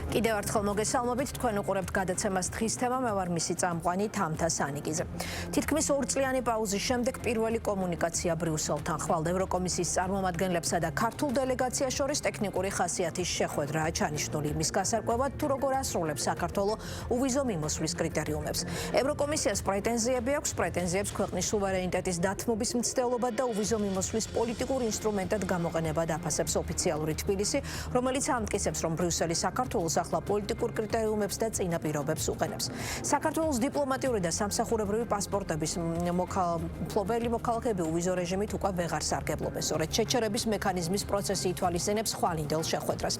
კიდევ ერთხელ მოგესალმებით, თქვენ უყურებთ გადაცემას დღის თემა, მე ვარ მისი წამყვანი თამთა სანიკიძე. თითქმის 2 წლიანი პაუზის შემდეგ პირველი კომუნიკაცია ბრიუსელთან ხვალ ევროკომისიის წარმომადგენლებსა და ქართულ დელეგაციას შორის ტექნიკური ხასიათის შეხვედრაა ჩანიშნული იმის გასარკვევად, თუ როგორ ასრულებს საქართველო უვიზო მიმოსვლის კრიტერიუმებს. ევროკომისიას პრეტენზიები აქვს, პრეტენზიებს ქვეყნის სუვერენიტეტის დათმობის მცდელობა და უვიზო მიმოსვლის პოლიტიკურ ინსტრუმენტად გამოყენება დაფასებს ოფიციალური თბილისი, რომელიც ამტკიცებს, რომ ბრიუსელი საქართველოს ახლა პოლიტიკურ კრიტერიუმებს და წინაპირობებს უყენებს. საქართველოს დიპლომატიური და სამსახურებრივი პასპორტების მფლობელი მოქალაქეები უვიზო რეჟიმით უკვე ვეღარ სარგებლობენ. სწორედ შეჩერების მექანიზმის პროცესი ითვალისწინებს ხვალინდელ შეხვედრას.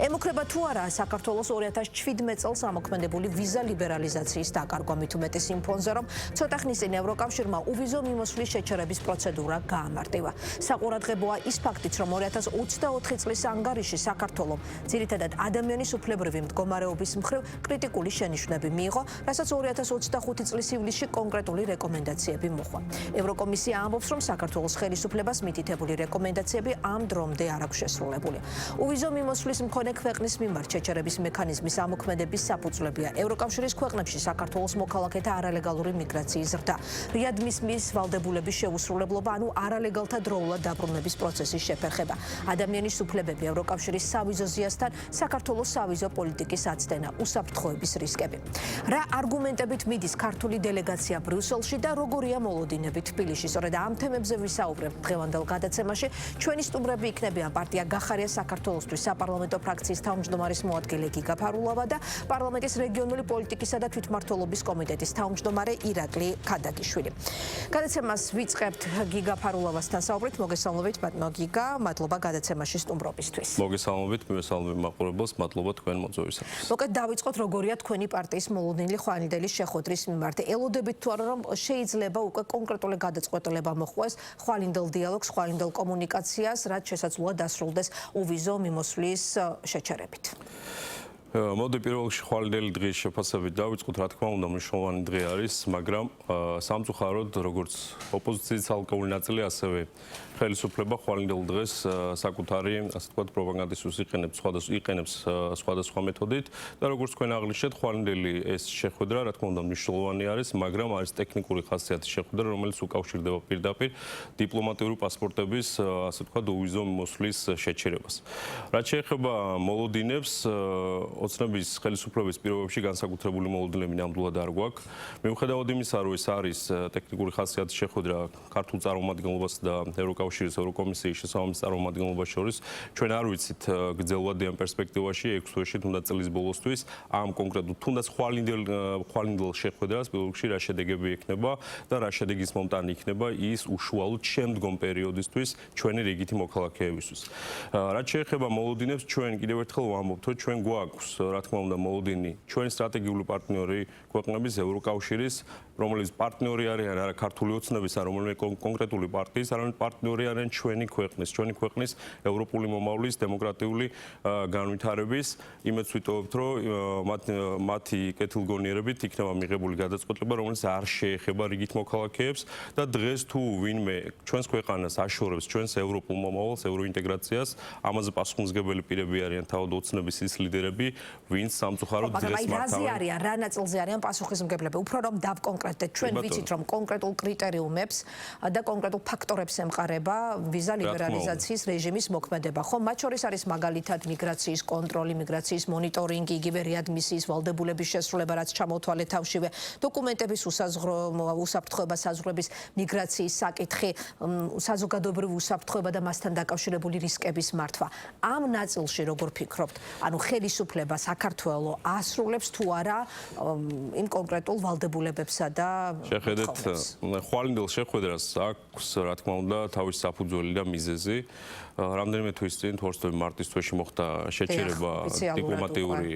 ემუქრება თუ არა საქართველოს 2017 წელს ამოქმედებული ვიზა ლიბერალიზაციის დაკარგვა, მით უმეტეს იმ ფონზე, რომ ცოტა ხნის წინ ევროკავშირმა უვიზო მიმოსვლის შეჩერების პროცედურა გაამარტივა. საყურადღებოა ის ფაქტიც, რომ 2024 წლის ანგარიში საქართველომ ძირითადად ადამიანის უფლებრივი მდგომარეობის მხრივ კრიტიკული შენიშვნები მიიღო, რასაც 2025 წლის ივლისში კონკრეტული რეკომენდაციები მოჰყვა. ევროკომისია ამბობს, რომ საქართველოს ხელისუფლებას მითითებული რეკომენდაციები ამ დრომდე არ აქვს შესრულებული. უვიზო მიმოსვლის მქონე ქვეყნის მიმართ შეჩერების მექანიზმის ამოქმედების საფუძვლებია ევროკავშირის ქვეყნებში საქართველოს მოქალაქეთა არალეგალური მიგრაციის ზრდა, რეადმისიის ვალდებულების შეუსრულებლობა, ანუ არალეგალთა დროულად დაბრუნების პროცესის შეფერხება, ადამიანის უფლებები, ევროკავშირის სავიზო ზიასთან საქართველოს სავიზო პოლიტიკის აცდენა, უსაფრთხოების რისკები. რა არგუმენტებით მიდის ქართული დელეგაცია ბრიუსელში და როგორია მოლოდინები თბილისში? სწორედ ამ თემებზე ვისაუბრებთ დღევანდელ გადაცემაში. ჩვენი სტუმრები იქნებიან პარტია გახარია საქართველოსთვის საპარლამენტო ფრაქციის თავმჯდომარის მოადგილე გიგა ფარულავა და პარლამენტის რეგიონული პოლიტიკისა და თვითმმართველობის კომიტეტის თავმჯდომარე ირაკლი ქადაგიშვილი. გადაცემას ვიწყებთ გიგა ფარულავასთან საუბრით. მოგესალმებით, ბატონო გიგა, მადლობა გადაცემაში სტუმრობისთვის. მოგესალმებით, მივესალმებ მაყურებელს, მადლობა თქვენ მოწვევისათვის. მოკეთ დავიწყოთ, როგორია თქვენი პარტიის მოლოდინი ხვალინდელი შეხვედრის მიმართ. ელოდებით თუ არა, რომ შეიძლება უკვე კონკრეტული გადაწყვეტილება მოხდეს ხვალინდელ დიალოგს, ხვალინდელ კომუნიკაციას, რაც შესაძლოა დასრულდეს უვიზო მიმოსვლის შეჩერებით. მოდი პირველ რიგში ხვალინდელი დღის შეფასებით დავიწყოთ, რა თქმა უნდა, მნიშვნელოვანი დღე არის, მაგრამ სამწუხაროდ, როგორც ოპოზიციის ალკოული ნაწილი, ასევე ხელისუფლება ხვალინდელ დღეს საკუთარი, ასე ვთქვათ, პროპაგანდისთვის იყენებს სხვადასხვა მეთოდით და როგორც თქვენ აღნიშნეთ, ხვალინდელი ეს შეხვედრა, რა თქმა უნდა, მნიშვნელოვანი არის, მაგრამ არის ტექნიკური ხასიათის შეხვედრა, რომელიც უკავშირდება პირდაპირ დიპლომატიური პასპორტების, ასე ვთქვათ, უვიზო მიმოსვლის შეჩერებას. რაც შეეხება მოლოდინებს, ოცნების ხელისუფლების პირობებში განსაკუთრებული მოლოდინები ნამდვილად არ გვაქვს. მიუხედავად იმისა, რომ ეს არის ტექნიკური ხასიათის შეხვედრა ქართულ წარმომადგენლობას და ევროკავშირის ევროკომისიის შესაბამის წარმომადგენლობას შორის, ჩვენ არ ვიცით გრძელვადიან პერსპექტივაში 6 თვეში თუნდაც წლის ბოლოსთვის ამ კონკრეტულ თუნდაც ხვალინდელ შეხვედრას პირველ რიგში რა შედეგები ექნება და რა შედეგის მომტანი იქნება ის უშუალოდ შემდგომ პერიოდისთვის ჩვენი რიგითი მოქალაქეებისთვის. რაც შეეხება მოლოდინებს, ჩვენ კიდევ ერთხელ ვამბობთ, რომ ჩვენ გვაქვს რა თქმა უნდა მოლოდინი ჩვენი სტრატეგიული პარტნიორი ქვეყნების ევროკავშირის, რომელიც პარტნიორი არიან არა ქართული ოცნების, არა რომელიმე კონკრეტული პარტიის, არამედ პარტნიორი არიან ჩვენი ქვეყნის ევროპული მომავლის დემოკრატიული განვითარების. იმედს ვიტოვებთ, რომ მათი კეთილგონიერებით იქნება მიღებული გადაწყვეტილება, რომელიც არ შეეხება რიგით მოქალაქეებს და დღეს თუ ვინმე ჩვენს ქვეყანას აშორებს ჩვენს ევროპულ მომავალს, ევროინტეგრაციას, ამაზე პასუხისმგებელი პირები არიან თავად ოცნების ის ლიდერები, ვინც სამწუხაროდ დღეს მართავენ. რა ნაწილზე არიან პასუხისმგებლები? უფრო რომ დავკონკრეტდეთ, ჩვენ ვიცით, რომ კონკრეტულ კრიტერიუმებს და კონკრეტულ ფაქტორებს ემყარება ვიზა ლიბერალიზაციის რეჟიმის მოქმედება. ხო, მათ შორის არის მაგალითად მიგრაციის კონტროლი, მიგრაციის მონიტორინგი, იგივე რეადმისიის ვალდებულების შესრულება, რაც ჩამოთვალეთ თავშივე, დოკუმენტების უსაფრთხოება, საზღვრების მიგრაციის საკითხი, საზოგადოებრივი უსაფრთხოება და მასთან დაკავშირებული რისკების მართვა. ამ ნაწილში როგორ ფიქრობთ? ანუ ხელისუფლება საქართველოს ასრულებს თუ არა იმ კონკრეტულ ვალდებულებებსა და შეხედეთ ხვალინდელ შეხვედრას აქვს რა თქმა უნდა თავის საფუძველი და მიზეზი. რამდენიმე თვის წინ თორსტოვი მარტის თვეში მოხდა შეჩერება დიპლომატიური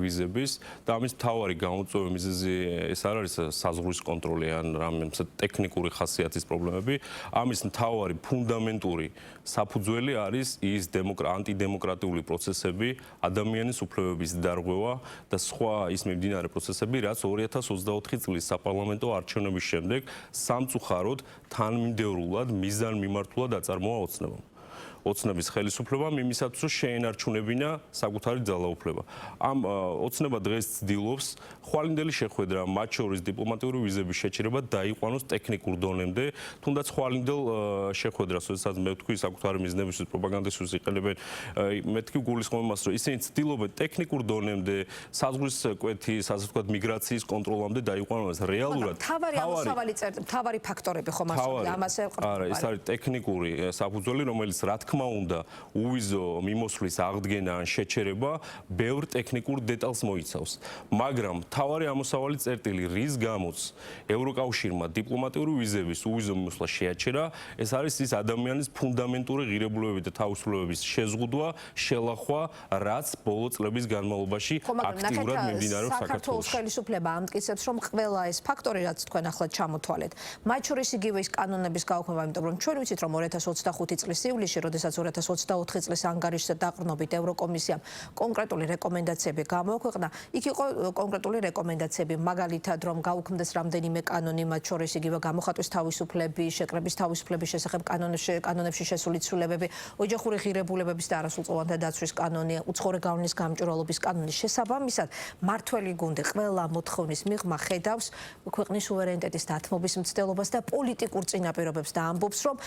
ვიზების და ამის მთავარი გამოწვეული მიზეზი ეს არ არის საზღვრის კონტროლი ან რამე ტექნიკური ხასიათის პრობლემები. ამის მთავარი ფუნდამენტური საფუძველი არის ის ანტიდემოკრატიული პროცესები, ადამიანის უფლებების დარღვევა და სხვა ის მიმდინარე პროცესები, რაც 2024 წლის საპარლამენტო არჩევნების შემდეგ სამწუხაროდ თანმიმდევრულად მიზანმიმართულად აწარმოა ოცნებამ. ოცნების ხელისუფლებამ იმისათვის, რომ შეენარჩუნებინა საკუთარი ძალაუფლება. ამ ოცნება დღეს ცდილობს ხვალინდელი შეხვედრა, მათ შორის დიპლომატიური ვიზების შეჩერება დაიყვანოს ტექნიკურ დონემდე, თუნდაც ხვალინდელ შეხვედრას, როდესაც მე ვთქვი საკუთარი მიზნებისთვის, პროპაგანდისთვის იყენებენ, მეთქი გულისხმობ იმას, რომ ისინი ცდილობენ ტექნიკურ დონემდე, საზღვრის კვეთის, ასე ვთქვათ, მიგრაციის კონტროლამდე დაიყვანოს რეალურად. თავარი ფაქტორები ხომ არსებობს ამას ეყრდნობა. არა, ეს არის ტექნიკური საფუძველი, რომელიც რა თქმა უნდა, უვიზო მიმოსვლის აღდგენა ან შეჩერება ბევრ ტექნიკურ დეტალს მოიცავს. მაგრამ თავარი ამოსავალი წერტილი, რის გამოც ევროკავშირმა დიპლომატიური ვიზების უვიზო მიმოსვლა შეაჩერა, ეს არის ის ადამიანის ფუნდამენტური ღირებულებები და თავისუფლებების შეზღუდვა, შელახვა, რაც ბოლო წლების განმავლობაში აქტიურად მიმდინარეობს საქართველოში. საქართველოს ხელისუფლება ამტკიცებს, რომ ყველა ეს ფაქტორი, რაც თქვენ ახლა ჩამოთვალეთ, მათ შორის იგივე ის კანონების გაუქმება, იმიტომ რომ ჩვენ ვიცით, რომ 2025 წლის ივლისში, როდესაც 2024 წლის ანგარიშზე დაყრდნობით ევროკომისიამ კონკრეტული რეკომენდაციები გამოაქვეყნა, იქ იყო კონკრეტული რეკომენდაციები, მაგალითად, რომ გაუქმდეს რამდენიმე კანონი, მათ შორის იგივე გამოხატვის თავისუფლები, შეკრების თავისუფლების შესახებ კანონებში შესული ცვლილებები, ოჯახური ღირებულებების და არასრულწლოვანთა დაცვის კანონი, უცხოური გავლენის გამჭვირვალობის კანონი. შესაბამისად, მართველი გუნდი ყველა მოთხოვნის მიღმა ხედავს ქვეყნის სუვერენიტეტის დათმობის მცდელობას და პოლიტიკურ წინაპირობებს და ამბობს, რომ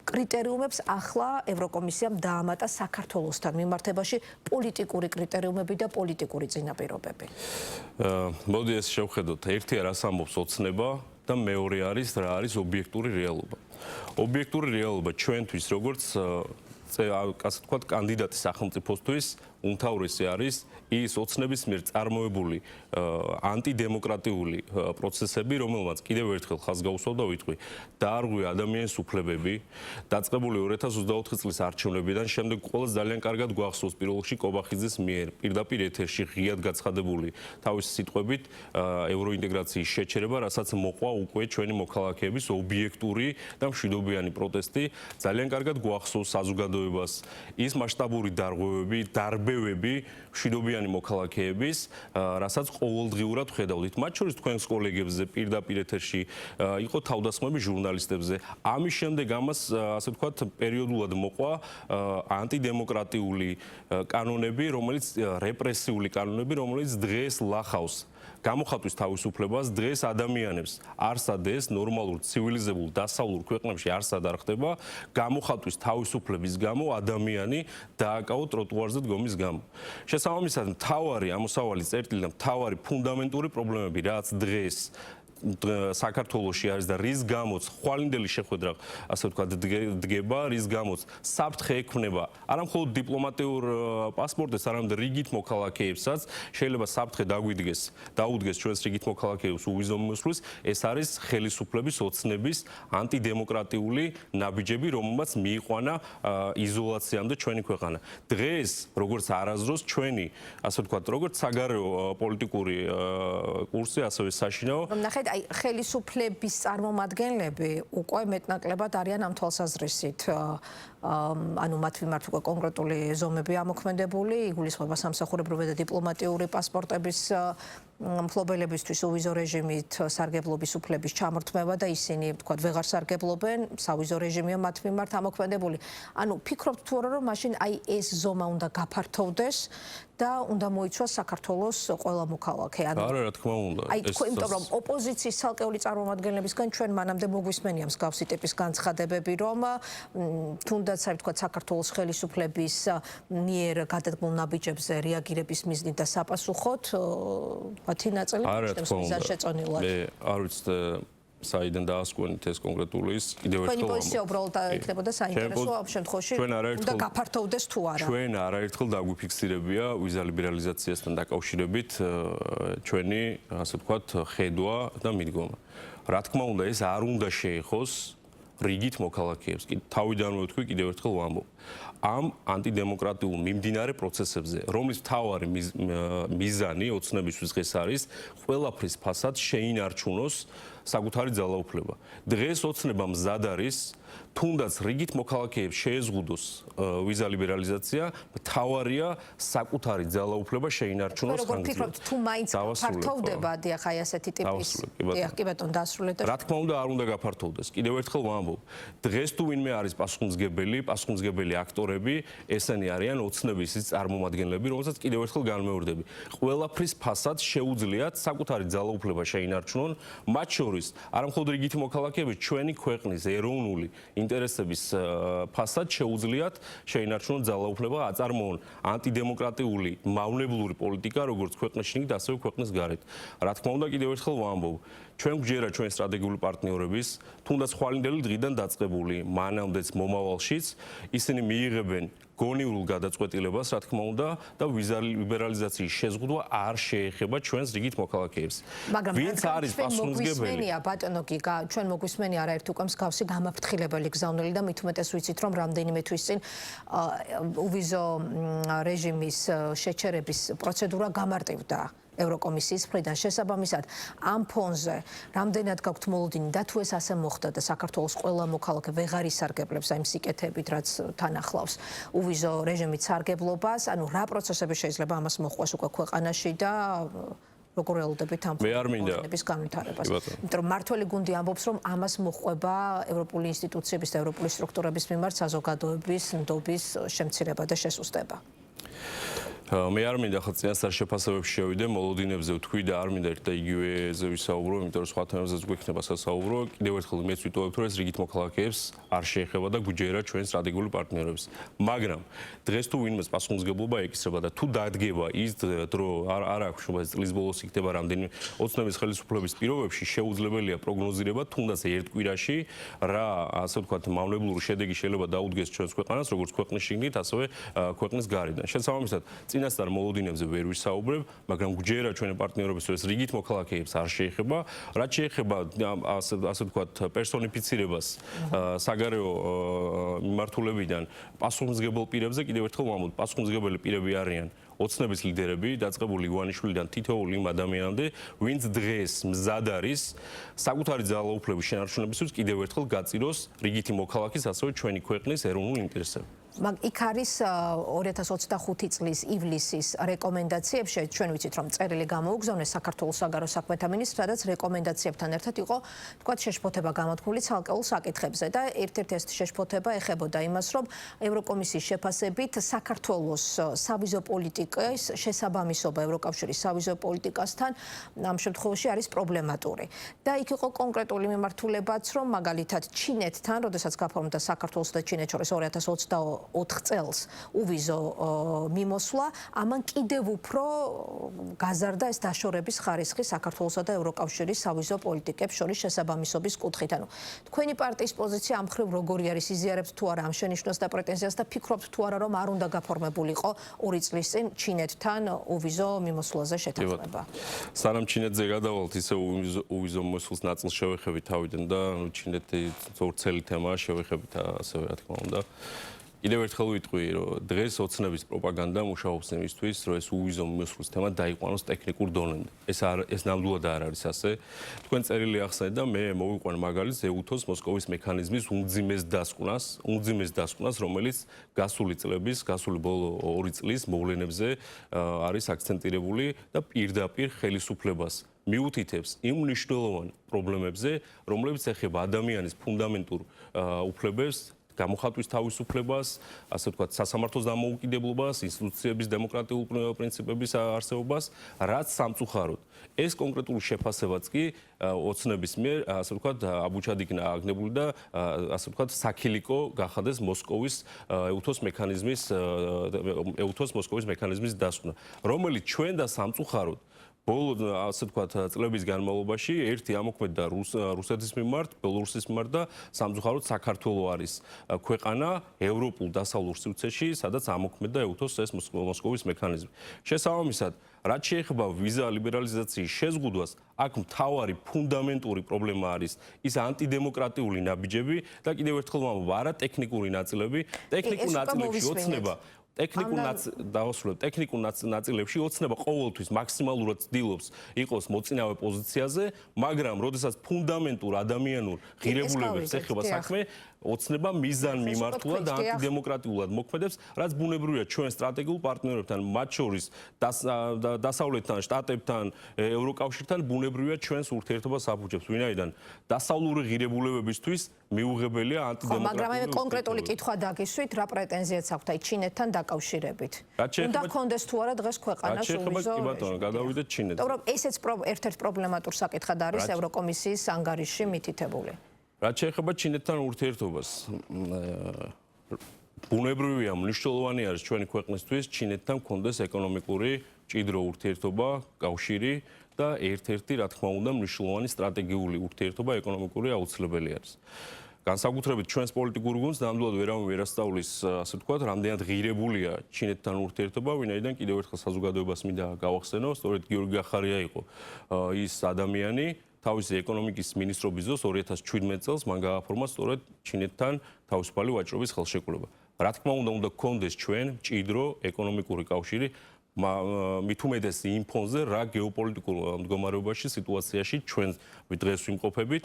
კრიტერიუმებს ახლა ევროკომისიამ დაამატა საქართველოსთან მიმართებაში პოლიტიკური კრიტერიუმები და პოლიტიკური წინაპირობები. მოდი ეს შევხედოთ. ერთი რას ამბობს ოცნება და მეორე არის რა არის ობიექტური რეალობა. ობიექტური რეალობა ჩვენთვის როგორც ასე ვთქვათ, კანდიდატი სახელმწიფოსთვის უმთავრესი არის ის ოცნების მიერ წარმოებული ანტიდემოკრატიული პროცესები, რომელმაც კიდევ ერთხელ ხაზს გაუსვავდა ვიტყვი, დაარღვია ადამიანის უფლებები, დაწყებული 2024 წლის არჩევნებიდან შემდეგ ყველას ძალიან კარგად გვახსოვს პირველში კობახიძის მიერ პირდაპირ ეთერში ღიად გაცხადებული თავისი სიტყვებით ევროინტეგრაციის შეჩერება, რასაც მოყვა უკვე ჩვენი მოქალაქეების ობიექტური და მშვიდობიანი პროტესტი, ძალიან კარგად გვახსოვს საზოგადოებას ის მასშტაბური დარბევები მშვიდობიანი მოქალაქეების, რასაც ყოველდღიურად ხედავდით. მათ შორის თქვენს კოლეგებზე პირდაპირ ეთერში იყო თავდასხმები ჟურნალისტებზე. ამის შემდეგ ამას, ასე ვთქვათ, პერიოდულად მოყვა ანტიდემოკრატიული კანონები, რეპრესიული კანონები, რომელიც დღეს ლახავს გამოხატვის თავისუფლებას, დღეს ადამიანებს არსად ეს ნორმალურ ცივილიზებულ დასავლურ ქვეყნებში არსად არ ხდება, გამოხატვის თავისუფლების გამო ადამიანი დააკავო ტროტუარზე დგომის გამო. შესაბამისად, მთავარი ამოსავალი წერტილი და მთავარი ფუნდამენტური პრობლემები, რაც დღეს საქართველოში არის და რის გამოც ხვალინდელი შეხვედრა, ასე ვთქვათ, დგება, რის გამოც საფრთხე ექმნება არა მხოლოდ დიპლომატიურ პასპორტებს, არამედ რიგით მოქალაქეებსაც შეიძლება საფრთხე დაუდგეს ჩვენს რიგით მოქალაქეებს უვიზო მიმოსვლის, ეს არის ხელისუფლების ოცნების ანტიდემოკრატიული ნაბიჯები, რომელმაც მიიყვანა იზოლაციამდე ჩვენი ქვეყანა. დღეს, როგორც არასდროს ჩვენი, ასე ვთქვათ, როგორც საგარეო პოლიტიკური კურსი, ასევე საშინაო ხელისუფლების წარმომადგენლები უკვე მეტნაკლებად არიან ამ თვალსაზრისით. ანუ მათ მიმართ უკვე კონკრეტული ზომები ამოქმედებული, იგულისხმება სამსახურებრივი და დიპლომატიური პასპორტების მფლობელებისთვის უვიზო რეჟიმით სარგებლობის უფლების ჩამორთმევა და ისინი, თქვათ, ვეღარ სარგებლობენ, სავიზო რეჟიმია მათ მიმართ ამოქმედებული. ანუ ფიქრობთ თუ არა, რომ მაშინ ეს ზომა უნდა გაფართოვდეს და უნდა მოიცვას საქართველოს ყველა მოქალაქე. არა, რა თქმა უნდა. იმიტომ რომ ოპოზიციის ცალკეული წარმომადგენლებისგან ჩვენ მანამდე მოგვისმენია მსგავსი ტიპის განცხადებები, რომ თუნდაც აი ვთქვათ საქართველოს ხელისუფლების მიერ გადადგმულ ნაბიჯებზე რეაგირების მიზნით და საპასუხოდ მათი ნაწილი მიზანს შეწონილად. მე არ ვიცი საიდან დაასკვენით ეს კონკრეტული ის კიდევ ერთხელ თქვენი პოზიცია უბრალოდ იქნებოდა საინტერესო ამ შემთხვევაში უნდა გაფართოვდეს თუ არა. ჩვენ არაერთხელ დაგვიფიქსირებია ვიზა ლიბერალიზაციასთან დაკავშირებით ჩვენი, ასე ვთქვათ, ხედვა და მიდგომა. რა თქმა უნდა, ეს არ უნდა შეეხოს რიგით მოქალაქეებს. თავიდანვე ვთქვი, კიდევ ერთხელ ვამბობ. ამ ანტიდემოკრატიულ მიმდინარე პროცესებზე, რომლის მთავარი მიზანი ოცნებისთვის დღეს არის, ყველაფრის ფასად შეინარჩუნოს საკუთარი ძალაუფლება. დღეს ოცნება მზად არის, თუნდაც რიგით მოქალაქეებს შეეზღუდოს ვიზა ლიბერალიზაცია, მთავარია საკუთარი ძალაუფლება შეინარჩუნოს ხანგრძლივად. როგორ ფიქრობთ, თუ მაინც გაფართოვდება დიახ აი ასეთი ტიპის დიახ კი ბატონო დასრულეთ. რა თქმა უნდა არ უნდა გაფართოვდეს. კიდევ ერთხელ ვამბობ, დღეს თუ ვინმე არის პასუხისმგებელი აქტორები, ესენი არიან ოცნების ის წარმომადგენლები, რომელსაც კიდევ ერთხელ განმეორდები. ყველაფრის ფასად შეუძლიათ საკუთარი ძალაუფლება შეინარჩუნონ, მათ შორის არა მხოლოდ რიგითი მოქალაქეების, ჩვენი ქვეყნის ეროვნული ინტერესების ფასად შეუძლიათ შეინარჩუნონ ძალაუფლება, აწარმოონ ანტიდემოკრატიული, მავნებლური პოლიტიკა, როგორც ქვეყნის შიგნით, ასევე ქვეყნის გარეთ. რა თქმა უნდა, კიდევ ერთხელ ვამბობ, ჩვენ გვჯერა ჩვენი სტრატეგიული პარტნიორების, თუნდაც ხვალინდელი დღიდან დაწყებული, მანამდეც მომავალშიც, ისინი მიიღებენ გონივრულ გადაწყვეტილებას, რა თქმა უნდა, და ვიზა ლიბერალიზაციის შეზღუდვა არ შეეხება ჩვენს რიგით მოქალაქეებს. ვინც არის პასუხისმგებელი? ბატონო გიგა, ჩვენ მოგვისმენი არაერთ უკვე მსგავსი გამაფრთხილებელი გზავნილი და მით უმეტეს ვიცით, რომ რამდენიმე თვის წინ უვიზო რეჟიმის შეჩერების პროცედურა გამარტივდა. ევროკომისიის მხრიდან შესაბამისად ამ ფონზე რამდენად გაქვთ მოლოდინი და თუ ეს ასე მოხდა და საქართველოს ყველა მოქალაქე ვეღარ ისარგებლებს აი მსიკეთებით რაც თან ახლავს უვიზო რეჟიმით სარგებლობას, ანუ რა პროცესები შეიძლება ამას მოყვას უკვე ქვეყანაში და როგორ ელოდებით ამ მოლოდინების განვითარებას. იმიტომ რომ მართველი გუნდი ამბობს, რომ ამას მოყვება ევროპული ინსტიტუციების და ევროპული სტრუქტურების მიმართ საზოგადოების ნდობის შემცირება და შესუსტება. მე არ მინდა ხა წინასწარ შეფასებებში შევიდე, მოლოდინებზე ვთქვი და არ მინდა ერთ და იგივეზე ვისაუბრო, იმიტომ რომ სხვა თემებზეც გვექნება სასაუბრო. კიდევ ერთხელ მეც ვიტოვებ, რომ ეს რიგით მოქალაქეებს არ შეეხება და გვიჯერა ჩვენ სტრატეგიული პარტნიორებს. მაგრამ დღეს თუ ვინმეს პასუხისმგებლობა ეკისრება და თუ დადგება ის დრო არ აქვს შობა წლის ბოლოს იქნება რამდენიმე ოცნების ხელისუფლების პირობებში შეუძლებელია პროგნოზირება თუნდაც ერთ კვირაში რა ასე ვთქვათ მავნებლური შედეგი შეიძლება დაუდგეს ჩვენს ქვეყანას როგორც ქვეყნის შიგნით ასევე ქვეყნის გარედან. შესაბამისად წინასწარ მოლოდინებზე ვერ ვისაუბრებ, მაგრამ გვჯერა ჩვენი პარტნიორების ეს რიგით მოქალაქეებს არ შეეხება, რაც შეეხება ასე ვთქვათ პერსონიფიცირებას საგარეო მიმართულებიდან პასუხისმგებელ პირებზე კიდევ ერთხელ ვამბობ, პასუხისმგებელი პირები არიან ოცნების ლიდერები, დაწყებული ივანიშვილიდან თითოეული იმ ადამიანამდე, ვინც დღეს მზად არის საკუთარი ძალაუფლების შენარჩუნებისთვის კიდევ ერთხელ გაწიროს რიგითი მოქალაქის, ასევე ჩვენი ქვეყნის ეროვნულ ინტერესები. მაგ იქ არის 2025 წლის ივლისის რეკომენდაციებში ჩვენ ვიცით რომ წერილი გამოუგზავნეს საქართველოს საგარეო საქმეთა მინისტრს, სადაც რეკომენდაციებთან ერთად იყო თქვათ შეშფოთება გამოთქმული ცალკეულ საკითხებზე და ერთ-ერთი ეს შეშფოთება ეხებოდა იმას, რომ ევროკომისიის შეფასებით საქართველოს სავიზო პოლიტიკის შესაბამისობა ევროკავშირის სავიზო პოლიტიკასთან ამ შემთხვევაში არის პრობლემატური. და იქ იყო კონკრეტული მიმართულებაც, რომ მაგალითად ჩინეთთან, როდესაც გაფორმდა საქართველოს და ჩინეთს შორის 2024 წელს უვიზო მიმოსვლა, ამან კიდევ უფრო გაზარდა ეს დაშორების ხარისხი საქართველოსა და ევროკავშირის სავიზო პოლიტიკებს შორის შესაბამისობის კუთხით. ანუ თქვენი პარტიის პოზიცია ამ მხრივ როგორი არის, იზიარებთ თუ არა ამ შენიშვნას და პრეტენზიას და ფიქრობთ თუ არა რომ არ უნდა გაფორმებულიყო 2 წლის წინ ჩინეთთან უვიზო მიმოსვლაზე შეთანხმება. სანამ ჩინეთზე გადავალთ, ისე უვიზო მიმოსვლის ნაწილს შევეხებით თავიდან და ჩინეთი ძორცელი თემაა შევეხებით ასევე რა თქმა უნდა. კიდევ ერთხელ ვიტყვი, რომ დღეს ოცნების პროპაგანდა მუშაობს იმისთვის, რომ ეს უვიზო მიმოსვლის თემა დაიყვანოს ტექნიკურ დონემდე. ეს ნამდვილად არ არის ასე. თქვენ წერილი ახსენეთ და მე მოვიყვან მაგალითს ეუთოს მოსკოვის მექანიზმის უმძიმეს დასკვნას, რომელიც გასული ბოლო 2 წლის მოვლენებზე არის აქცენტირებული და პირდაპირ ხელისუფლებას მიუთითებს იმ მნიშვნელოვან პრობლემებზე, რომლებიც ეხება ადამიანის ფუნდამენტურ უფლებებს, გამოხატვის თავისუფლებას, ასე ვთქვათ, სასამართლოს დამოუკიდებლობას, ინსტიტუციების დემოკრატიულ პრინციპების არსებობას, რაც სამწუხაროდ ეს კონკრეტული შეფასებაც კი ოცნების მიერ, ასე ვთქვათ, აბუჩადიქნა აგნებული და ასე ვთქვათ, საქილიკო გახადეს მოსკოვის ეუთოს მოსკოვის მექანიზმის დასკვნა, რომელიც ჩვენ და სამწუხაროდ ბოლო ასე ვთქვათ წლების განმავლობაში ერთი ამოქმედდა რუსეთის მიმართ, ბელორუსის მიმართ და სამწუხაროდ საქართველო არის ქვეყანა ევროპულ დასავლურ სივრცეში, სადაც ამოქმედდა ეუთოს ეს მოსკოვის მექანიზმი. შესაბამისად, რაც შეეხება ვიზა ლიბერალიზაციის შეზღუდვას, აქ მთავარი ფუნდამენტური პრობლემა არის ის ანტიდემოკრატიული ნაბიჯები და კიდევ ერთხელ ვამბობ, არა ტექნიკური ნაწილები, ტექნიკურ ნაწილებში ოცნება ტექნიკურ ნაწილებში ოცნება ყოველთვის მაქსიმალურად ცდილობს იყოს მოწინავე პოზიციაზე, მაგრამ როდესაც ფუნდამენტურ ადამიანურ ღირებულებებს ეხება საქმე, ოცნება მიზან მიმართულად და ანტიდემოკრატიულად მოქმედებს, რაც ბუნებრივია ჩვენ სტრატეგიულ პარტნიორებთან, მათ შორის დასავლეთთან, შტატებთან, ევროკავშირთან ბუნებრივია ჩვენს ურთიერთობას აფუძებს, ვინაიდან დასავლური ღირებულებებისთვის მიუღებელია ანტიდემოკრატიული. მაგრამ მე კონკრეტული კითხვა დაგისვით, რა პრეტენზიაც აქვთ აი ჩინეთთან დაკავშირებით? უნდა გქონდეს თუ არა დღეს ქვეყანას უვიზო? კი ბატონო, გადავიდეთ ჩინეთთან. თუმცა ესეც ერთ-ერთ პრობლემატურ საკითხად არის ევროკომისიის ანგარიში მითითებული. რაც შეეხება ჩინეთთან ურთიერთობას, ბუნებრივია მნიშვნელოვანი არის ჩვენი ქვეყნისთვის ჩინეთთან გქონდეს ეკონომიკური მჭიდრო ურთიერთობა, კავშირი და ერთ-ერთი, რა თქმა უნდა, მნიშვნელოვანი სტრატეგიული ურთიერთობა ეკონომიკური აუცილებელი არის. განსაკუთრებით ჩვენს პოლიტიკურ გუნდს ნამდვილად ვერავინ ვერ ასწავლის, ასე ვთქვათ, რამდენად ღირებულია ჩინეთთან ურთიერთობა, ვინაიდან კიდევ ერთხელ საზოგადოებას მინდა გავახსენო, სწორედ გიორგი ახარია იყო ის ადამიანი, თავისი ეკონომიკის მინისტრობის დროს 2017 წელს მან გააფორმა სწორედ ჩინეთთან თავისუფალი ვაჭრობის ხელშეკრულება. რა თქმა უნდა გქონდეს ჩვენ მჭიდრო ეკონომიკური კავშირი, მით უმეტეს იმ ფონზე, რა გეოპოლიტიკურ მდგომარეობაში, სიტუაციაში ჩვენ დღეს ვიმყოფებით.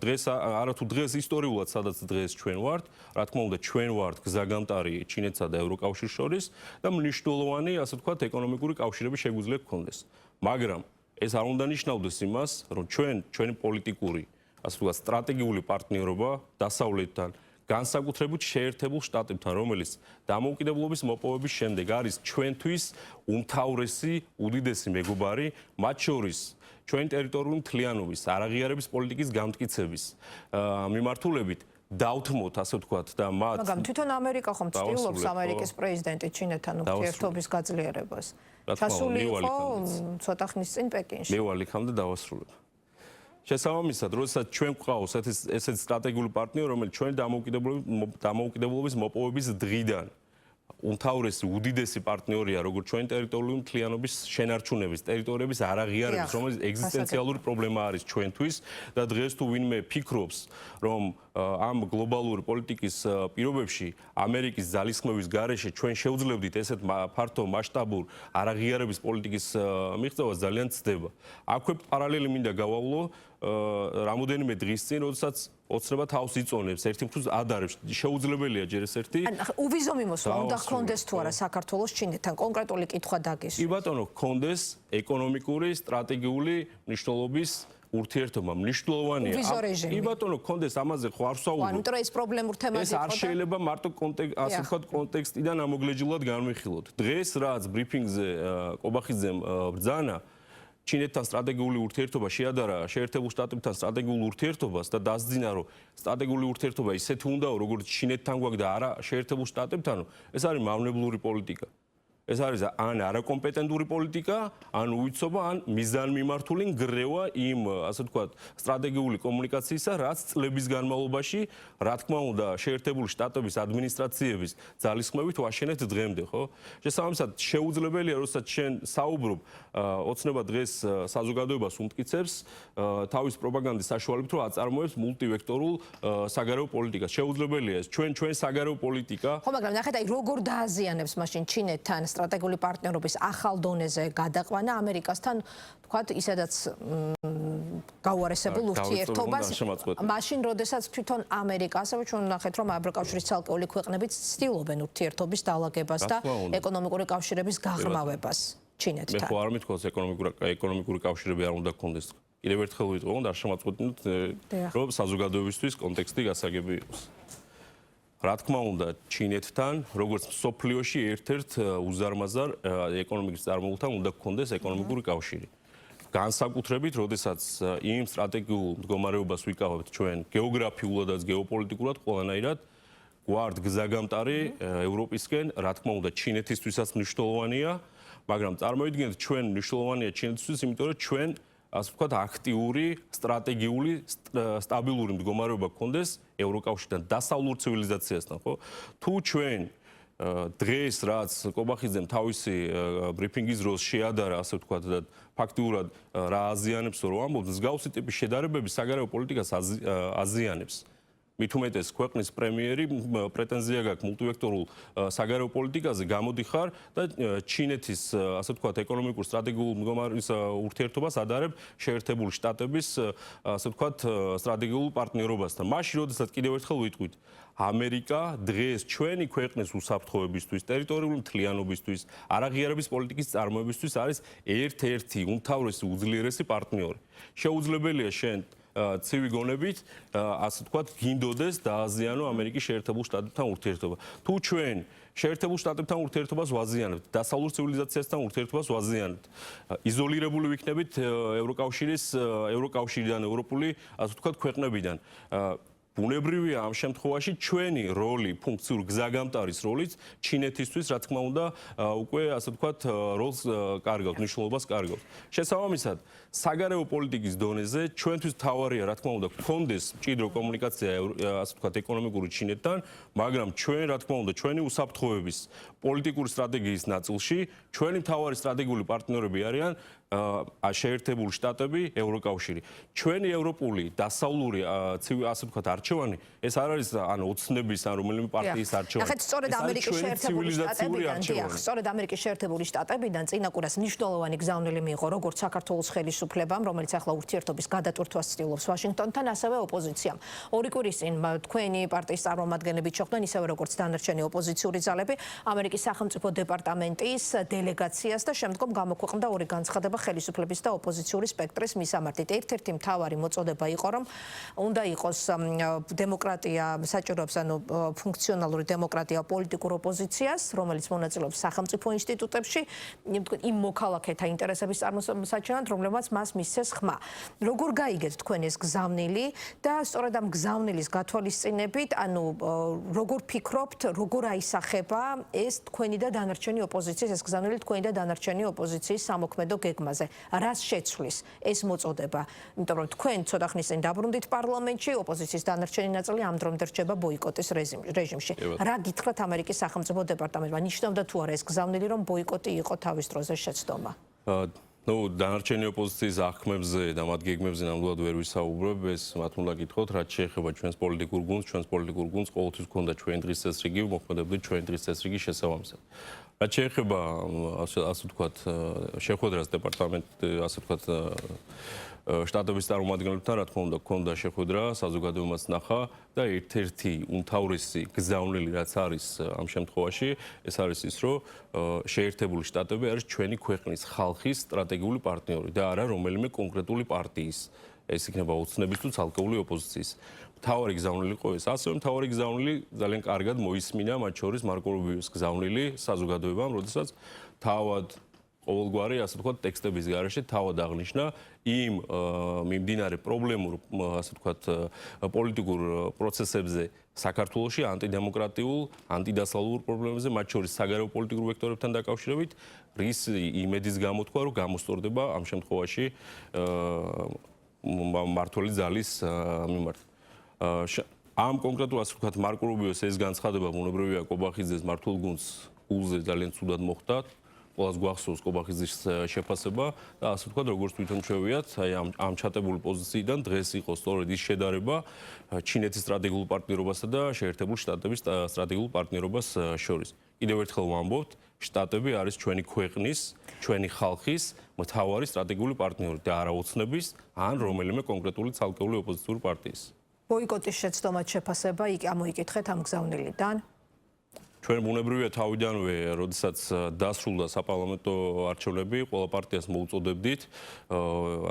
დღეს არათუ დღეს ისტორიულად, სადაც დღეს ჩვენ ვართ, რა თქმა უნდა ჩვენ ვართ გზაგამტარი ჩინეთსა და ევროკავშირს შორის და მნიშვნელოვანი, ასე ვთქვათ, ეკონომიკური კავშირები შეგვიძლია გქონდეს. მაგრამ ეს არ უნდა ნიშნავდეს იმას, რომ ჩვენი პოლიტიკური, ასე ვთქვათ, სტრატეგიული პარტნიორობა დასავლეთთან, განსაკუთრებით შეერთებულ შტატებთან, რომელიც დამოუკიდებლობის მოპოვების შემდეგ არის ჩვენთვის უმთავრესი, უდიდესი მეგობარი, მათ შორის ჩვენი ტერიტორიული მთლიანობის, არაღიარების პოლიტიკის გამტკიცების მიმართულებით დავთმოთ, ასე ვთქვათ, და მათ. მაგრამ თვითონ ამერიკა ხომ ცდილობს ამერიკის პრეზიდენტი ჩინეთთან ურთიერთობის გაძლიერებას. ჩასული იყო ცოტა ხნის წინ პეკინში. მე ვალ იქამდე დავასრულებ. შესაბამისად, როდესაც ჩვენ გვყავს ესეთი სტრატეგიული პარტნიორი, რომელიც ჩვენი დამოუკიდებლობის მოპოვების დღიდან უმთავრესი, უდიდესი პარტნიორია, როგორც ჩვენი ტერიტორიული მთლიანობის შენარჩუნების, ტერიტორიების არაღიარების, რომელიც ეგზისტენციალური პრობლემა არის ჩვენთვის და დღეს თუ ვინმე ფიქრობს, რომ ამ გლობალური პოლიტიკის პირობებში ამერიკის ძალისხმევის გარეშე ჩვენ შევძლებდით ესეთ ფართო მასშტაბურ არაღიარების პოლიტიკის მიღწევას, ძალიან ცდება. აქვე პარალელი მინდა გავავლო რამოდენიმე დღის წინ, როდესაც ოცნება თავს იწონებს, ერთი მხრივ ადარებს, შეუძლებელია ჯერ ეს ერთი. უვიზო მიმოსვლა უნდა გქონდეს თუ არა საქართველოს ჩინეთთან კონკრეტული კითხვა დაგისვით. კი ბატონო, გქონდეს ეკონომიკური, სტრატეგიული მნიშვნელობის ურთიერთობა, მნიშვნელოვანია. კი ბატონო, გქონდეს ამაზე ხო არ ვსაუბრობ. ანუ ეს პრობლემურ თემაზე ეს არ შეიძლება მარტო ასე ვთქვათ კონტექსტიდან ამოგლეჯილად განვიხილოთ. დღეს რაც ბრიფინგზე ყობახიძემ ბრძანა ჩინეთთან სტრატეგიული ურთიერთობა შეადარა შეერთებულ შტატებთან სტრატეგიულ ურთიერთობას და დასძინა, რომ სტრატეგიული ურთიერთობა ისეთი უნდაო, როგორც ჩინეთთან გვაქვს და არა შეერთებულ შტატებთანო, ეს არის მავნებლური პოლიტიკა. ეს არის ან არაკომპეტენტური პოლიტიკა, ან უიცობა, ან მიზანმიმართული ნგრევა იმ, ასე ვთქვათ, სტრატეგიული კომუნიკაციისა, რაც წლების განმავლობაში, რა თქმა უნდა, შეერთებული შტატების ადმინისტრაციების ძალისხმევით ვაშენებთ დღემდე, ხო? შესაბამისად, შეუძლებელია, როდესაც შენ საუბრობ, ოცნება დღეს საზოგადოებას უმტკიცებს თავის პროპაგანდის საშუალებით, რომ აწარმოებს მულტივექტორულ საგარეო პოლიტიკას. შეუძლებელია ეს ჩვენ საგარეო პოლიტიკა. ხო, მაგრამ ნახეთ, აი როგორ დააზიანებს მაშინ ჩინეთთან სტრატეგიული პარტნიორობის ახალ დონეზე გადაყვანა ამერიკასთან, თქვათ, ისედაც გაუარესებულ ურთიერთობას. მაშინ, როდესაც თვითონ ამერიკა, ასევე ჩვენ ვნახეთ, რომ ევროკავშირის ცალკეული ქვეყნებიც ცდილობენ ურთიერთობის დაალაგებას და ეკონომიკური კავშირების გაღრმავებას ჩინეთთან. მე ხო არ მithქოს ეკონომიკური კავშირები არ უნდა გქონდეს. კიდევ ერთხელ ვიტყო და არ შემაწყვეტნოთ, რომ საზოგადოებისთვის კონტექსტი გასაგები იყოს. რა თქმა უნდა, ჩინეთთან, როგორც მსოფლიოში ერთ-ერთ უზარმაზარ ეკონომიკის წარმოებთან უნდა გქონდეს ეკონომიკური კავშირი. განსაკუთრებით, როდესაც იმ სტრატეგიულ მდგომარეობას ვიკავებთ ჩვენ გეოგრაფიულადაც, გეოპოლიტიკურად ყველანაირად გვართ გზაგამტარი ევროპისკენ, რა თქმა უნდა, ჩინეთისთვისაც მნიშვნელოვანია, მაგრამ წარმოვიდგინეთ, ჩვენ მნიშვნელოვანია ჩინეთისთვის, იმიტომ რომ ჩვენ ასე ვთქვათ, აქტიური, სტრატეგიული, სტაბილური მდგომარეობა გქონდეს ევროკავშირთან, დასავლურ ცივილიზაციასთან, ხო? თუ ჩვენ დღეს რაც ყობახიძემ თავისი ბრიფინგის დროს შეადარა, ასე ვთქვათ, და ფაქტიურად რა აზიანებს, რომ ამბობს, მსგავსი ტიპის შედარებები საგარეო პოლიტიკას აზიანებს. მით უმეტეს ქვეყნის პრემიერი პრეტენზია გაქვს მულტივექტორულ საგარეო პოლიტიკაზე გამოდიხარ და ჩინეთის ასე ვთქვათ ეკონომიკურ სტრატეგიულ მდგომარეობის ურთიერთობას ადარებ შეერთებული შტატების ასე ვთქვათ სტრატეგიულ პარტნიორობასთან. მაშინ როდესაც კიდევ ერთხელ ვიტყვით ამერიკა დღეს ჩვენი ქვეყნის უსაფრთხოებისთვის, ტერიტორიული მთლიანობისთვის, არაღიარების პოლიტიკის წარმოებისთვის არის ერთ-ერთი უმთავრესი უძლიერესი პარტნიორი. შეუძლებელია შენ ცივი გონებით, ასე ვთქვათ, გინდოდეს დააზიანო ამერიკის შეერთებულ შტატებთან ურთიერთობა. თუ ჩვენ შეერთებულ შტატებთან ურთიერთობას ვაზიანებთ, დასავლურ ცივილიზაციასთან ურთიერთობას ვაზიანებთ, იზოლირებული ვიქნებით ევროკავშირიდან, ევროპული, ასე ვთქვათ, ქვეყნებიდან. ბუნებრივია ამ შემთხვევაში ჩვენი როლი, ფუნქციურ გზაგამტარის როლიც ჩინეთისთვის, რა თქმა უნდა, უკვე ასე ვთქვათ, როლს კარგავს, მნიშვნელობას კარგავს. შესაბამისად, საგარეო პოლიტიკის დონეზე ჩვენთვის თავარია, რა თქმა უნდა, გქონდეს მჭიდრო კომუნიკაცია, ასე ვთქვათ, ეკონომიკური ჩინეთთან, მაგრამ ჩვენ, რა თქმა უნდა, ჩვენი უსაფრთხოების პოლიტიკური სტრატეგიის ნაწილში ჩვენი მთავარი სტრატეგიული პარტნიორები არიან შეერთებული შტატები, ევროკავშირი. ჩვენი ევროპული დასავლური ასე ვთქვათ არჩევანი ეს არ არის ანუ ოცნების ან რომელიმე პარტიის არჩევანი. ახლა სწორედ ამერიკის შეერთებული შტატებიდან, სწორედ ამერიკის შეერთებული შტატებიდან წინაკურას მნიშვნელოვანი გზავნილი მიიღო როგორც საქართველოს ხელისუფლებამ, რომელიც ახლა ურთიერთობის გადატვირთვას ცდილობს ვაშინგტონთან, ასევე ოპოზიციამ. ორი კვირის წინ თქვენი პარტიის წარმომადგენლები ჩოხდნენ, ისევე როგორც დანარჩენი ოპოზიციური ძალები, ამერიკის სახელმწიფო დეპარტამენტის დელეგაციას და შემდგომ გამოქვეყნდა ორი განცხადება ხელისუფლების და ოპოზიციური სპექტრის მისამართით. ერთ-ერთი მთავარი მოწოდება იყო, რომ უნდა იყოს დემოკრატია საჭიროებს ანუ ფუნქციონალური დემოკრატია პოლიტიკურ ოპოზიციას, რომელიც მონაწილეობს სახელმწიფო ინსტიტუტებში, იმ მოქალაქეთა ინტერესების წარმოსაჩენად, რომლებმაც მას მისცეს ხმა. როგორ გაიგეთ თქვენ ეს გზავნილი და სწორედ ამ გზავნილის გათვალისწინებით, ანუ როგორ ფიქრობთ, როგორ აისახება ეს თქვენი და დანარჩენი ოპოზიციის ეს გზავნილი თქვენი და დანარჩენი ოპოზიციის სამოქმედო გეგმაზე? რას შეცვლის ეს მოწოდება? იმიტომ რომ თქვენ ცოტა ხნის წინ დაბრუნდით პარლამენტში, ოპოზიციის დანარჩენი ნაწილი ამ დრომდე რჩება ბოიკოტის რეჟიმში. რა გითხრათ ამერიკის სახელმწიფო დეპარტამენტმა? ნიშნავდა თუ არა ეს გზავნილი, რომ ბოიკოტი იყო თავის დროზე შეცდომა? დანარჩენი ოპოზიციის აღქმებზე და მათ გეგმებზე ნამდვილად ვერ ვისაუბრებ, ეს მათ უნდა გითხოთ, რაც შეეხება ჩვენს პოლიტიკურ გუნდს, ჩვენს პოლიტიკურ გუნდს ყოველთვის ჰქონდა ჩვენი დღის წესრიგი, მოქმედებდით ჩვენი დღის წესრიგის შესაბამისად. რაც შეეხება ასე ვთქვათ, შეხვედრას დეპარტამენტ, ასე ვთქვათ, შტატების წარმომადგენლებთან, რა თქმა უნდა, ჰქონდა შეხვედრა, საზოგადოებაც ნახა და ერთ-ერთი უმთავრესი გზავნილი, რაც არის ამ შემთხვევაში, ეს არის ის, რომ შეერთებული შტატები არის ჩვენი ქვეყნის ხალხის სტრატეგიული პარტნიორი და არა რომელიმე კონკრეტული პარტიის. ეს იქნება ოცნების თუ ცალკეული ოპოზიციის. მთავარი გზავნილი იყო ეს. ასევე მთავარი გზავნილი ძალიან კარგად მოისმინა მათ შორის მარკო რუბიოს გზავნილი საზოგადოებამ, როდესაც თავად ყოველგვარი ასე ვთქვათ ტექსტების გარეშე თავად აღნიშნა იმ მიმდინარე პრობლემურ ასე ვთქვათ პოლიტიკურ პროცესებზე საქართველოში ანტიდემოკრატიულ, ანტიდასავლურ პრობლემებზე, მათ შორის საგარეო პოლიტიკურ ვექტორებთან დაკავშირებით, რის იმედის გამოთქვა, რომ გამოსწორდება ამ შემთხვევაში მმართველი ძალის მიმართ. ამ კონკრეტულ ასე ვთქვათ მარკო რუბიოს ეს განცხადება ბუნებრივია კობახიძეს მართულ გუნდს ულზე ძალიან ცუდად მოხვდა. ყველას გვახსოვს კობახიძის შეფასება და ასე ვთქვათ, როგორც თვითონ შევიათ, აი ამ ჩატებული პოზიციიდან დღეს იყო სწორედ ის შედარება ჩინეთის სტრატეგიულ პარტნიორობასა და შეერთებული შტატების სტრატეგიულ პარტნიორობას შორის. კიდევ ერთხელ ვამბობთ, შტატები არის ჩვენი ქვეყნის, ჩვენი ხალხის მთავარი სტრატეგიული პარტნიორი და არა ოცნების ან რომელიმე კონკრეტული ცალკეული ოპოზიციური პარტიის. ბოიკოტის შეცდომად შეფასება ამოიკითხეთ ამ გზავნილიდან. ჩვენ ბუნებრივია თავიდანვე, როდესაც დასრულდა საპარლამენტო არჩევნები, ყველა პარტიას მოუწოდებდით,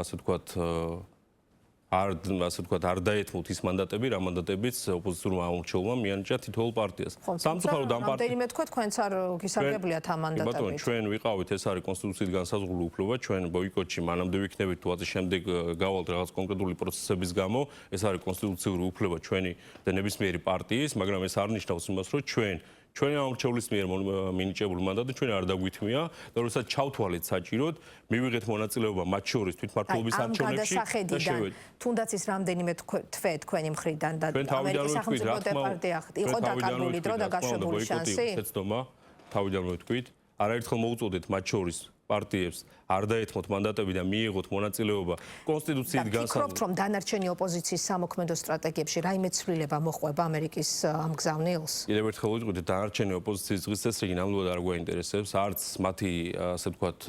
ასე ვთქვათ, არ დაეთმოთ ის მანდატები, რა მანდატებიც ოპოზიციურმა ამორჩეულმა მიანიჭა თითოეულ პარტიას. სამწუხაროდ ამ რამდენიმე თქვა თქვენც არ გისაგებლიათ ამ მანდატებით. ბატონო, ჩვენ ვიყავით, ეს არის კონსტიტუციით განსაზღვრული უფლება, ჩვენ ბოიკოტში მანამდე ვიქნებით თუ ასე შემდეგ გავალთ რაღაც კონკრეტული პროცესების გამო, ეს არის კონსტიტუციური უფლება ჩვენი და ნებისმიერი პარტიის, მაგრამ ეს არ ნიშნავს იმას, რომ ჩვენი ამორჩეულის მიერ მინიჭებული მანდატი ჩვენ არ დაგვითმია და როდესაც ჩავთვალეთ საჭიროდ, მივიღეთ მონაწილეობა მათ შორის თვითმმართველობის არჩევნებში და შევედით. თუნდაც ის რამდენიმე თვე თქვენი მხრიდან და ამერიკის სახელმწიფო დეპარტამენტი იყო დაკარგული დრო და გაშვებული შანსი? შეცდომა თავიდანვე ვთქვით, არაერთხელ მოუწოდეთ მათ შორის პარტიებს არ დაეთმოთ მანდატები და მიიღოთ მონაწილეობა კონსტიტუციით განსაზღვრულ. ფიქრობთ, რომ დანარჩენი ოპოზიციის სამოქმედო სტრატეგიებში რაიმე ცვლილება მოჰყვება ამერიკის ამ გზავნილს? კიდევ ერთხელ ვიტყვით, დანარჩენი ოპოზიციის დღის წესრიგი ნამდვილად არ გვაინტერესებს, არც მათი ასე ვთქვათ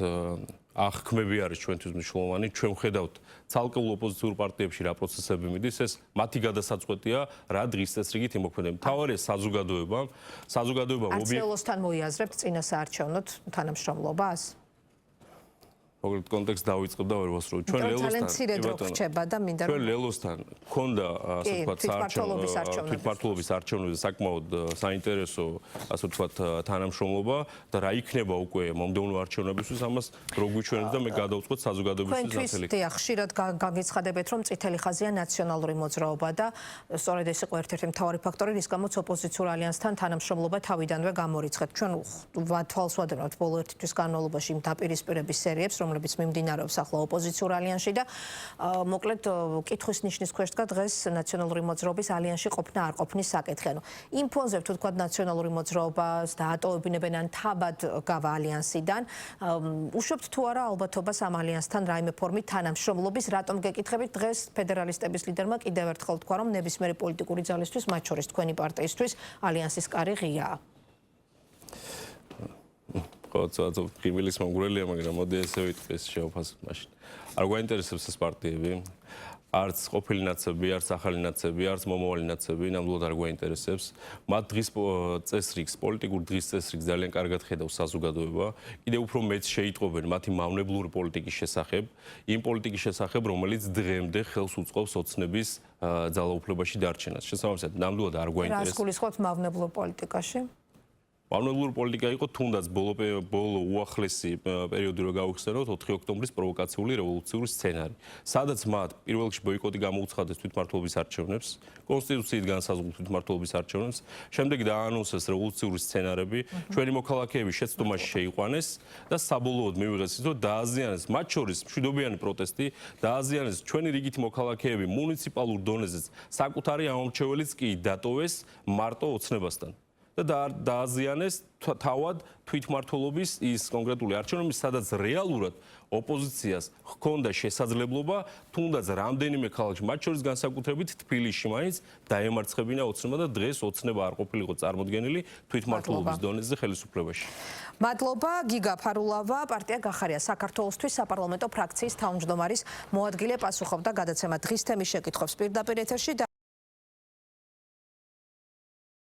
აღქმები არის ჩვენთვის მნიშვნელოვანი. ჩვენ ვხედავთ ცალკეულ ოპოზიციურ პარტიებში რა პროცესები მიდის, ეს მათი გადასაწყვეტია, რა დღის წესრიგით იმოქმედება. მთავარია საზოგადოება არცეულოსთან მოიაზრებთ წინასაარჩევნოთ თანამშრომლობას? მოკლედ კონტექსტ დავიწყებ და ვერ ვასრულებ. ჩვენ ლელოსთან ქონდა ასე ვთქვათ თვითმმართველობის არჩევნებზე საკმაოდ საინტერესო ასე ვთქვათ თანამშრომლობა და რა იქნება უკვე მომდევნო არჩევნებისთვის ამას რო გვიჩვენებს და მე გადავწყვეტ საზოგადოებისთვის ნაცელი. თქვენ ხშირად გაგიცხადებთ რომ წითელი ხაზია ნაციონალური მოძრაობა და სწორედ ეს იყო ერთ-ერთი მთავარი ფაქტორი რის გამოც ოპოზიციურ ალიანსთან თანამშრომლობა თავიდანვე გამორიცხეთ. ჩვენ თვალს ვადევნებთ ბოლო ერთი თვის განმავლობაში იმ დაპირისპირების სერიებს რომლებიც მიმდინარეობს ახლა ოპოზიციურ ალიანსში და მოკლედ კითხვის ნიშნის ქვეშ დგა დღეს ნაციონალური მოძრაობის ალიანსში ყოფნა არ ყოფნის საკითხი. ანუ იმ ფონზე თუ თქვა ნაციონალური მოძრაობას დაატოვებინებენ ან თაბად გავა ალიანსიდან, უშვებთ თუ არა ალბათობას ამ ალიანსთან რაიმე ფორმით თანამშრომლობის, რატომ გეკითხებით დღეს ფედერალისტების ლიდერმა კიდევ ერთხელ თქვა რომ ნებისმიერი პოლიტიკური ძალისთვის, მათ შორის თქვენი პარტიისთვის ალიანსის კარი ღიაა. ცოტა ფრიმილის მომგვრელია, მაგრამ მოდი ესე ვიტყვი ეს შევაფასოთ მაშინ. არ გვაინტერესებს ეს პარტიები, არც ყოფილი ნაცები, არც ახალი ნაცები, არც მომავალი ნაცები, ნამდვილად არ გვაინტერესებს. მათ დღის წესრიგს, პოლიტიკურ დღის წესრიგს ძალიან კარგად ხედავს საზოგადოება. კიდევ უფრო მეც შეიტყობენ მათი მავნებლური პოლიტიკის შესახებ, იმ პოლიტიკის შესახებ, რომელიც დღემდე ხელს უწყობს ოცნების ძალაუფლებაში დარჩენას. შესაბამისად, ნამდვილად არ გვაინტერესებს. რას გულისხმობთ მავნებლურ პოლიტიკაში? მავნებლური პოლიტიკა იყო თუნდაც ბოლო უახლესი პერიოდი რო გავიხსენოთ 4 ოქტომბრის პროვოკაციული რევოლუციური სცენარი. სადაც მათ პირველ რიგში ბოიკოტი გამოუცხადეს თვითმმართველობის არჩევნებს, კონსტიტუციით განსაზღვრულ თვითმმართველობის არჩევნებს, შემდეგ დაანონსეს რევოლუციური სცენარები, ჩვენი მოქალაქეები შეცდომაში შეიყვანეს და საბოლოოდ მივიღეს ის, რომ დააზიანეს მათ შორის მშვიდობიანი პროტესტი, დააზიანეს ჩვენი რიგითი მოქალაქეები მუნიციპალურ დონეზეც, საკუთარი ამომრჩეველიც კი დატოვეს მარტო ოცნებასთან. და დააზიანეს თავად თვითმმართველობის ის კონკრეტული არჩევნები, სადაც რეალურად ოპოზიციას ჰქონდა შესაძლებლობა თუნდაც რამდენიმე ქალაქში, მათ შორის განსაკუთრებით თბილისში მაინც დაემარცხებინა ოცნება და დღეს ოცნება არ ყოფილიყო წარმოდგენილი თვითმმართველობის დონეზე ხელისუფლებაში. მადლობა. გიგა ფარულავა, პარტია გახარია საქართველოსთვის საპარლამენტო ფრაქციის თავმჯდომარის მოადგილე პასუხობდა გადაცემა დღის თემის შეკითხვებს პირდაპირ ეთერში.